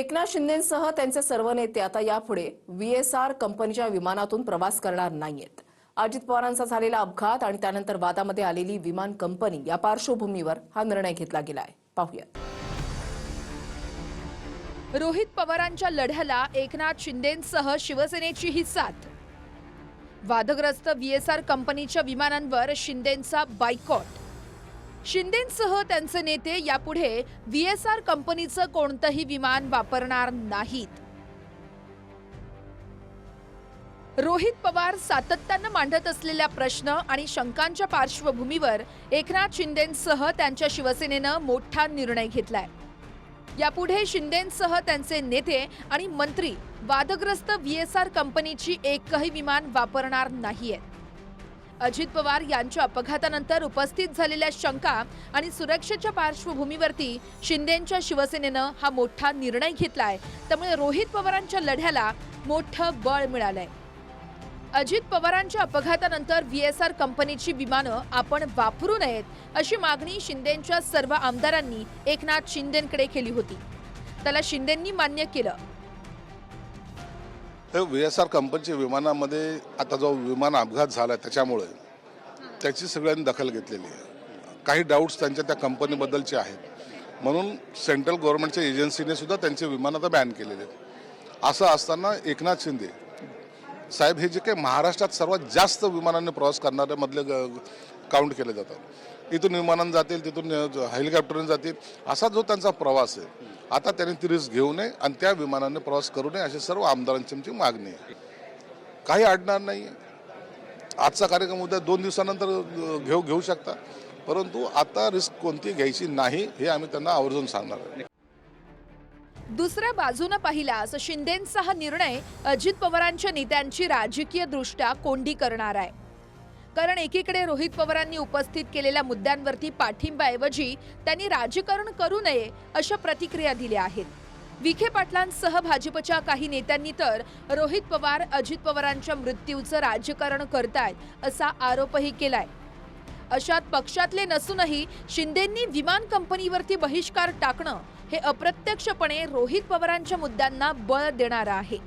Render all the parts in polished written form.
एकनाथ शिंदेसह त्यांचे सर्व नेते आता यापुढे व्हीएसआर कंपनीच्या विमानातून प्रवास करणार नाहीयेत। अजित पवारांचा झालेला अपघात आणि त्यानंतर वादामध्ये आलेली विमान कंपनी या पार्श्वभूमीवर हा निर्णय घेतला गेलाय। पाहूयात। रोहित पवारांच्या लढ्याला एकनाथ शिंदेंसह शिवसेनेची ही साथ। वादग्रस्त व्हीएसआर कंपनीच्या विमानांवर शिंदेंचा बायकॉट। शिंदेंसह त्यांचे नेते यापुढे व्हीएसआर कंपनीचं कोणतंही विमान वापरणार नाहीत। रोहित पवार सातत्यानं मांडत असलेल्या प्रश्न आणि शंकांच्या पार्श्वभूमीवर एकनाथ शिंदेंसह त्यांच्या शिवसेनेनं मोठा निर्णय घेतलाय। यापुढे शिंदेंसह त्यांचे नेते आणि मंत्री वादग्रस्त व्हीएसआर कंपनीची एकही विमान वापरणार नाहीयेत। अजित पवार यांच्या अपघातानंतर उपस्थित झालेल्या शंका आणि सुरक्षेच्या पार्श्वभूमीवरती शिंदेंच्या शिवसेनेनं हा मोठा निर्णय घेतलाय। त्यामुळे रोहित पवारांच्या लढ्याला मोठं बळ मिळालंय। अजित पवारांच्या अपघातानंतर व्हीएसआर कंपनीची विमानं आपण वापरू नयेत अशी मागणी शिंदेंच्या सर्व आमदारांनी एकनाथ शिंदेंकडे केली होती। त्याला शिंदेंनी मान्य केलं। व्हीएसआर कंपनीच्या विमानामध्ये आता जो विमान अपघात झाला त्याच्यामुळे त्याची सगळ्यांनी दखल घेतलेली आहे। काही डाऊट्स त्यांच्या त्या कंपनीबद्दलचे आहेत, म्हणून सेंट्रल गव्हर्नमेंटच्या एजन्सीने सुद्धा त्यांचे विमान आता बॅन केलेले आहेत। असं असताना एकनाथ शिंदे साहेब हे जे काही महाराष्ट्रात सर्वात जास्त विमानाने प्रवास करणारे मधले काउंट केले जातात। इथून विमानाने जातील, तिथून हेलिकॉप्टरने जातील, असा जो त्यांचा प्रवास आहे आता त्यांनी ती रिस्क घेऊ नये आणि त्या विमानाने प्रवास करू नये अशी सर्व आमदारांची आमची मागणी आहे। काही अडणार नाही। आजचा कार्यक्रम उद्या 2 दिवसानंतर घेऊ शकता, परंतु आता रिस्क कोणती घ्यायची नाही हे आम्ही त्यांना आवर्जून सांगणार आहे। दुसऱ्या बाजूने पाहिल्यास शिंदेंचा हा निर्णय अजित पवारांच्या नेत्यांची राजकीय दृष्ट्या कोंडी करणार आहे। कारण एकीकडे रोहित पवारांनी उपस्थित केलेल्या मुद्द्यांवरती पाठिंब्याऐवजी त्यांनी राजकारण करू नये अशा प्रतिक्रिया दिल्या आहेत। विखे पाटलांसह भाजपच्या काही नेत्यांनी तर रोहित पवार अजित पवारांच्या मृत्यूचं राजकारण करतायत असा आरोपही केलाय। अशात पक्षातले नसूनही शिंदेंनी विमान कंपनीवरती बहिष्कार टाकणं हे अप्रत्यक्षपणे रोहित पवारांच्या मुद्द्यांना बळ देणार आहे।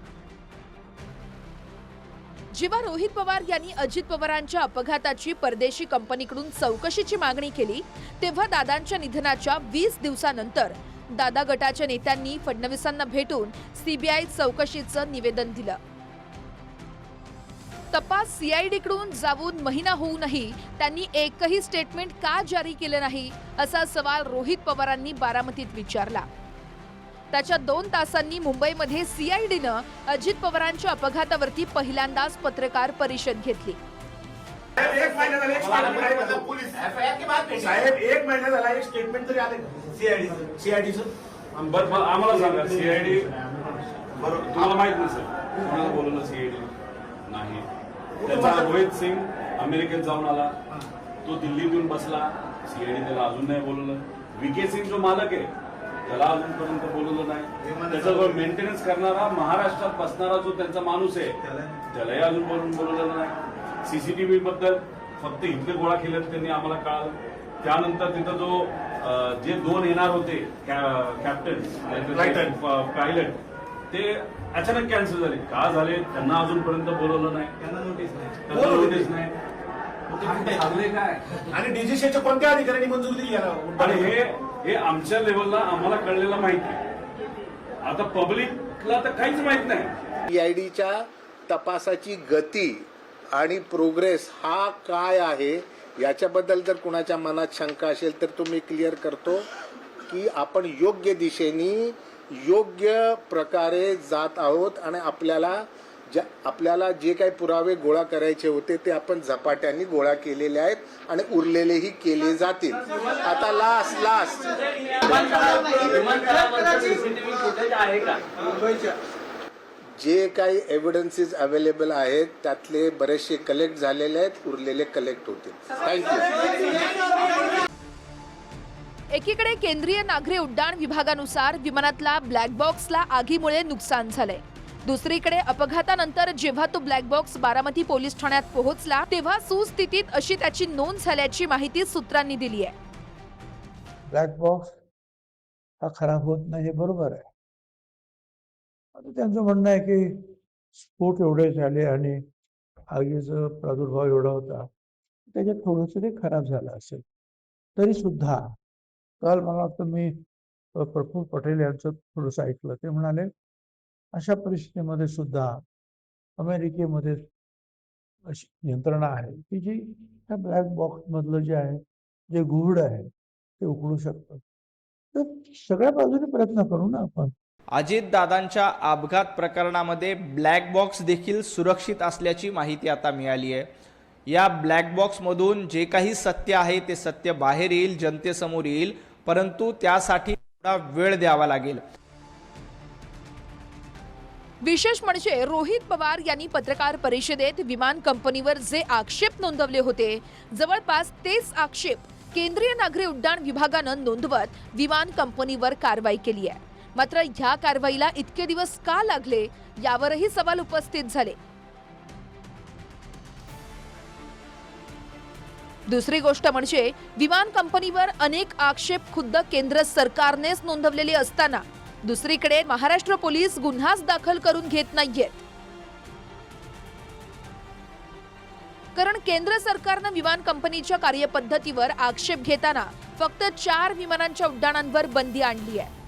जेव्हा रोहित पवार यांनी अजित पवारांच्या अपघाताची परदेशी कंपनीकडून चौकशीची मागणी केली तेव्हा दादांच्या निधनाच्या 20 दिवसानंतर दादा गटाच्या नेत्यांनी फडणवीसांना भेटून सीबीआय चौकशीचं निवेदन दिलं। तपास सीआयडीकडून जाऊन महिना होऊनही त्यांनी एकही स्टेटमेंट का जारी केलं नाही असा सवाल रोहित पवारांनी बारामतीत विचारला। त्याच्या 2 तासांनी मुंबईमध्ये सीआयडीनं अजित पवारांच्या अपघातावरती पहिल्यांदाच पत्रकार परिषद घेतली। एक महिना झाला एक स्टेटमेंट तरी आले सीआयडीचं बरं आम्हाला सांगा सीआयडी बरोबर तुम्हाला माहित नसेल कोणाला बोलवलं सीआयडी नाही। त्याचा रोहित सिंग अमेरिकेत जाऊन आला, तो दिल्लीत येऊन बसला, सीआयडी त्याला अजून नाही बोलवलं। विके सिंग जो मालक आहे त्याला अजूनपर्यंत बोलवलं नाही। त्याचा जो मेंटेनन्स करणारा महाराष्ट्रात बसणारा जो त्यांचा माणूस आहे त्यालाही अजून बोलवलं नाही। सीसीटीव्ही बद्दल फक्त इथले गोळा केलेत त्यांनी आम्हाला कळालं। त्यानंतर तिथं जो जे 2 येणार होते कॅप्टन पायलट ते अचानक कॅन्सल झाले। का झाले त्यांना अजूनपर्यंत बोलवलं नाही, त्यांना नोटीस नाही। काय आणि डीजीसीच्या कोणत्या अधिकाऱ्यांनी मंजुरी दिली आणि हे आमच्या लेवलला आम्हाला कळलेलं माहिती। आता पब्लिकला तर काहीच माहित नाही। सीआयडीच्या तपासाची गती आणि प्रोग्रेस हा काय आहे याच्याबद्दल जर कुणाच्या मनात शंका असेल तर तो मी क्लिअर करतो की आपण योग्य दिशेने योग्य प्रकारे जात आहोत आणि आपल्याला जे काही पुरावे गोळा करायचे होते ते आपण झपाट्याने गोळा केलेले आहेत आणि उरलेलेही केले जातील। आता लास्ट जे काही एव्हिडन्सेस अवेलेबल आहेत त्यातले बरेचसे कलेक्ट झालेले आहेत, उरलेले कलेक्ट होतील। थँक्यू। एकीकडे केंद्रीय नागरी उड्डाण विभागानुसार विमानातला ब्लॅक बॉक्सला आगीमुळे नुकसान झालंय। दुसरीकडे अपघातानंतर जेव्हा तो ब्लॅक बॉक्स बारामती पोलीस ठाण्यात पोहोचला तेव्हा सुस्थितीत अशी त्याची नोंद झाल्याची माहिती सूत्रांनी दिली आहे। ब्लॅक बॉक्स हा खराब होत नाही, बरोबर आहे, आता त्यांचं म्हणणं आहे की स्फोट एवढे झाले आणि आगीचा प्रादुर्भाव एवढा होता, त्याच्यात थोडंसं ते खराब झालं असेल. तरी सुद्धा काल मला वाटतं मी प्रफुल्ल पटेल यांचं थोडंसं ऐकलं. ते म्हणाले अशा परिस्थितीमध्ये सुद्धा अमेरिकेमध्ये अशी यंत्रणा आहे की जी त्या ब्लॅक बॉक्समधलं जे आहे, जे गूढ आहे ते उघडू शकतं. तर सगळ्या बाजूने प्रयत्न करू ना आपण. अजितदादांच्या अपघात प्रकरणामध्ये ब्लॅक बॉक्स देखील सुरक्षित असल्याची माहिती आता मिळाली आहे. या ब्लॅक बॉक्समधून जे काही सत्य आहे ते सत्य बाहेर येईल, जनतेसमोर येईल, परंतु त्यासाठी थोडा वेळ द्यावा लागेल. विशेष म्हणजे रोहित पवार यांनी पत्रकार परिषदेत विमान कंपनीवर जे आक्षेप नोंदवले होते, जवळपास तेच आक्षेप केंद्रीय नागरी उड्डाण विभागानं नोंदवत विमान कंपनीवर कारवाई केली आहे. मात्र ह्या कारवाईला इतके दिवस का लागले, यावरही सवाल उपस्थित झाले. दुसरी गोष्ट म्हणजे विमान कंपनीवर अनेक आक्षेप खुद्द केंद्र सरकारनेच नोंदवलेले असताना दुसरीकडे महाराष्ट्र पोलीस गुन्हाच दाखल करून घेत नाहीयेत. कारण केंद्र सरकारनं विमान कंपनीच्या कार्यपद्धतीवर आक्षेप घेताना फक्त 4 विमानांच्या उड्डाणांवर बंदी आणली आहे.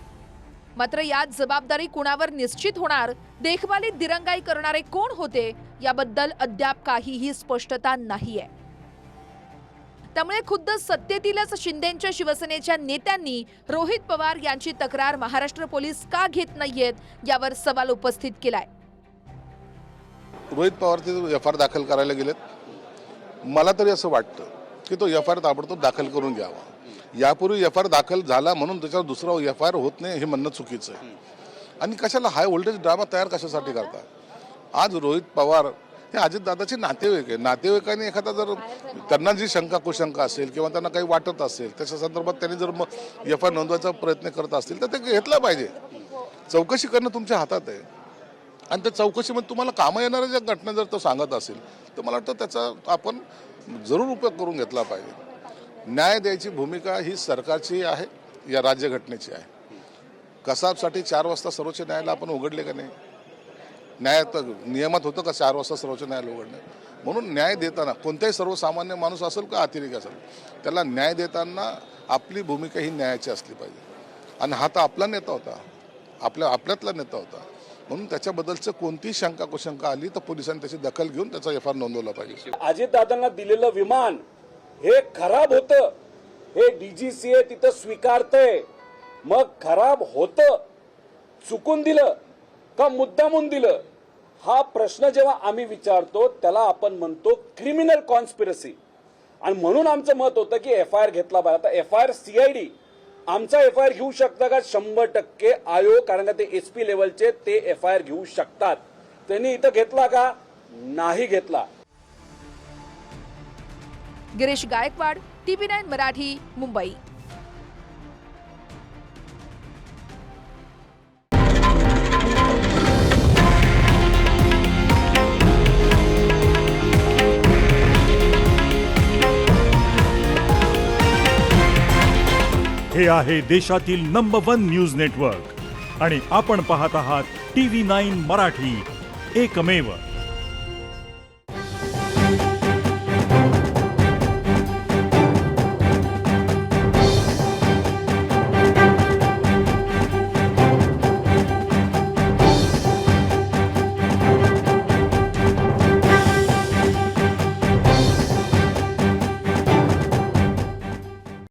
मात्र यात जबाबदारी कुणावर निश्चित होणार, देखभालीत दिरंगाई करणारे कोण होते, याबद्दल अद्याप काहीही स्पष्टता नाहीये. त्यामुळे खुद्द सत्तेतीलच शिंदेच्या शिवसेनेच्या नेत्यांनी रोहित पवार यांची तक्रार महाराष्ट्र पोलीस का घेत नाहीयेत, यावर सवाल उपस्थित केलाय. रोहित पवार ते FIR दाखल करायला गेलेत. मला तरी असं वाटतं की तो FIR ताबडतोब दाखल करून घ्यावा. यापूर्वी FIR दाखल झाला म्हणून त्याच्यावर दुसरा FIR होत नाही हे म्हणणं चुकीचं आहे. आणि कशाला हाय व्होल्टेज ड्रामा तयार कशासाठी करता. आज रोहित पवार हे अजितदादाचे नातेवाईक आहे. नातेवाईकांनी एखादा जर त्यांना जी शंका कुशंका असेल किंवा त्यांना काही वाटत असेल त्याच्या संदर्भात त्यांनी जर मग FIR नोंदवायचा प्रयत्न करत असतील तर ते घेतला पाहिजे. चौकशी करणं तुमच्या हातात आहे. आणि त्या चौकशीमध्ये तुम्हाला कामं येणाऱ्या ज्या घटना जर तो सांगत असेल तर मला वाटतं त्याचा आपण जरूर उपयोग करून घेतला पाहिजे. न्याय द्यायची भूमिका ही सरकारची आहे, या राज्यघटनेची आहे. कसाबसाठी 4 वाजता सर्वोच्च न्यायालय आपण उघडले का नाही? न्यायात नियमात होतं का 4 वाजता सर्वोच्च न्यायालय उघडणे? म्हणून न्याय देताना कोणताही सर्वसामान्य माणूस असेल का अतिरेकी असेल, त्याला न्याय देताना आपली भूमिका ही न्यायाची असली पाहिजे. आणि हा तर आपला नेता होता, आपल्यातला नेता होता. म्हणून त्याच्याबद्दलचं कोणतीही शंका कुशंका आली तर पोलिसांनी त्याची दखल घेऊन त्याचा FIR नोंदवला पाहिजे. अजितदादांना दिलेलं विमान हे खराब होतं, हे DGCA तिथं स्वीकारतंय. मग खराब होतं, चुकून दिलं का मुद्दामून दिलं, हा प्रश्न जेव्हा आम्ही विचारतो त्याला आपण म्हणतो क्रिमिनल कॉन्स्पिरसी. आणि म्हणून आमचं मत होतं की FIR घेतला पाहिजे. आता FIR CID आमचा FIR घेऊ शकता का? 100% आयोग, कारण का ते SP लेवलचे ते FIR घेऊ शकतात. त्यांनी इथं घेतला का? नाही घेतला. गिरीश गायकवाड, TV9 मराठी, मुंबई. हे आहे देशातील नंबर 1 न्यूज नेटवर्क आणि आपण पाहत आहात TV9 मराठी, एकमेव.